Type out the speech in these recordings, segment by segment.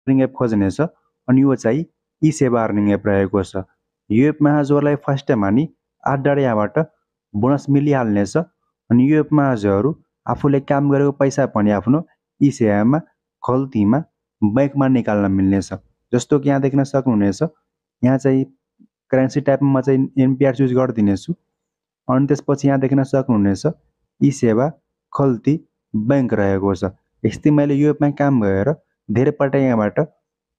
Earning app खोज्नेछ अनि यो चाहिँ ई सेवा अर्निङ एप रहेको छ। यो एपमा हजुरहरूलाई फर्स्ट टाइम अनि 8 डाँडा यहाँबाट बोनस मिलिहाल्नेछ अनि यो एपमा हजुरहरू आफूले काम गरेको पैसा पनि आफ्नो ई सेवामा खल्तीमा बैंकमा निकाल्न मिल्नेछ। जस्तो कि यहाँ देख्न सक्नुहुनेछ, यहाँ चाहिँ करेन्सी टाइपमा चाहिँ एनपिआर चुज गरिदिनेछु अनि त्यसपछि यहाँ देख्न सक्नुहुनेछ ई सेवा खल्ती बैंक रहेको छ। यस्तै मैले यो एपमा काम गरेर धेरै पटक यहाँबाट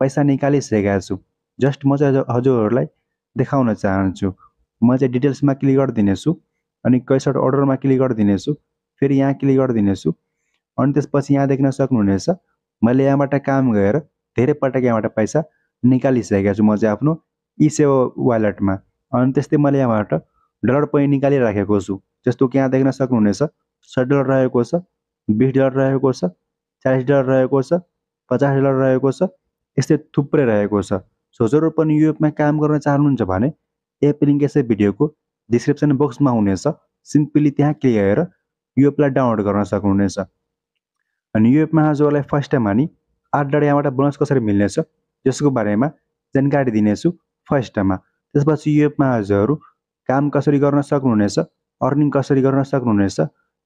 पैसा निकालिसकेका छु। जस्ट म चाहिँ हजुरहरूलाई देखाउन चाहन्छु। म चाहिँ डिटेल्समा क्लिक गरिदिनेछु अनि कैसेट अर्डरमा क्लिक गरिदिनेछु, फेरि यहाँ क्लिक गरिदिनेछु अनि त्यसपछि यहाँ देख्न सक्नुहुनेछ मैले यहाँबाट काम गरेर धेरै पटक यहाँबाट पैसा निकालिसकेका छु म चाहिँ आफ्नो ई सेवा वालेटमा। अनि त्यस्तै मैले यहाँबाट डलर पनि निकालिराखेको छु। जस्तो कि यहाँ देख्न सक्नुहुनेछ $60 रहेको छ, $20 रहेको छ, $40 रहेको छ, $50 रहेको छ, यस्तै थुप्रै रहेको छ। सो हजुरहरू पनि यो एपमा काम गर्न चाहनुहुन्छ भने एप लिङ्क यसै भिडियोको डिस्क्रिप्सन बक्समा हुनेछ। सिम्पली त्यहाँ क्लिक गरेर यो एपलाई डाउनलोड गर्न सक्नुहुनेछ। अनि यो एपमा हजुरहरूलाई फर्स्ट टाइम अनि 8 डाँडा यहाँबाट बोनस कसरी मिल्नेछ त्यसको बारेमा जानकारी दिनेछु फर्स्टमा। त्यसपछि यो एपमा हजुरहरू काम कसरी गर्न सक्नुहुनेछ, अर्निङ कसरी गर्न सक्नुहुनेछ,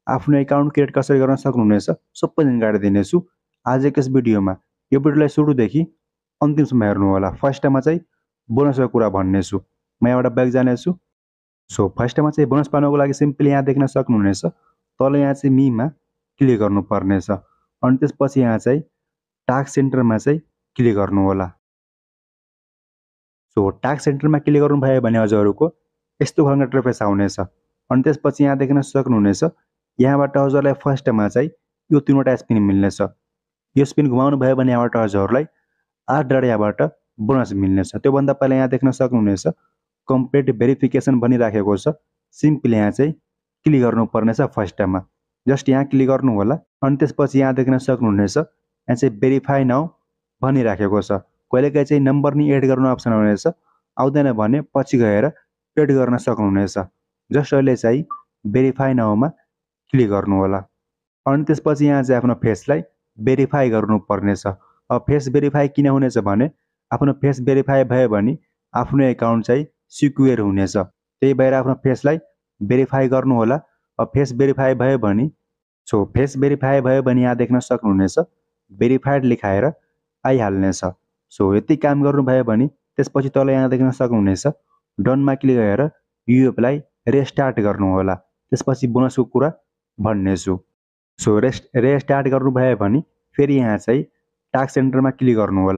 आफ्नो एकाउन्ट क्रिएट कसरी गर्न सक्नुहुनेछ, सबै जानकारी दिनेछु आजको यस भिडियोमा। यो भिडियोलाई सुरुदेखि अन्तिमसम्म हेर्नु होला। फर्स्टमा चाहिँ बोनसको कुरा भन्नेछु। म यहाँबाट ब्याक जानेछु। सो फर्स्टमा चाहिँ बोनस पाउनको लागि सिम्पली यहाँ देख्न सक्नुहुनेछ तल यहाँ चाहिँ मीमा क्लिक गर्नुपर्नेछ अनि त्यसपछि यहाँ चाहिँ टास्क सेन्टरमा चाहिँ क्लिक गर्नु होला। सो टास्क सेन्टरमा क्लिक गर्नुभयो भने हजुरहरूको यस्तो खालको इन्टरफेस आउनेछ अनि त्यसपछि यहाँ देख्न सक्नुहुनेछ यहाँबाट हजुरलाई फर्स्टमा चाहिँ यो 3वटा स्पिन मिल्नेछ। यो स्पिन घुमाउनु भयो भने यहाँबाट हजुरहरूलाई 8 डाँडा यहाँबाट बोनस मिल्नेछ। त्योभन्दा पहिला यहाँ देख्न सक्नुहुनेछ कम्प्लिट भेरिफिकेसन भनिराखेको छ। सिम्पली यहाँ चाहिँ क्लिक गर्नुपर्नेछ फर्स्टमा। जस्ट यहाँ क्लिक गर्नु होला अनि त्यसपछि यहाँ देख्न सक्नुहुनेछ यहाँ चाहिँ भेरिफाई नाउ भनिराखेको छ। कहिलेकाहीँ चाहिँ नम्बर नि एड गर्नु अप्सन हुनेछ, आउँदैन भने पछि गएर एड गर्न सक्नुहुनेछ। जस्ट अहिले चाहिँ भेरिफाई नाउमा क्लिक गर्नु होला अनि त्यसपछि यहाँ चाहिँ आफ्नो फेसलाई भेरिफाई गर्नुपर्नेछ। अब फेस भेरिफाई किन हुनेछ भने आफ्नो फेस भेरिफाई भयो भने आफ्नो एकाउन्ट चाहिँ सिक्योर हुनेछ। त्यही भएर आफ्नो फेसलाई भेरिफाई गर्नु होला। अब फेस भेरिफाई भयो भने फेस भेरिफाई भयो भने यहाँ देख्न सक्नुहुनेछ भेरिफाइड लेखाएर आइहाल्नेछ। यति काम गर्नुभयो भने त्यसपछि तल यहाँ देख्न सक्नुहुनेछ डनमा क्लिक गरेर यो एपलाई रेस्टार्ट गर्नु होला। त्यसपछि बोनसको कुरा भन्नेछु। रेस्टार्ट गर्नुभयो भने फेरि यहाँ चाहिँ टास्क सेन्टरमा क्लिक गर्नु होला।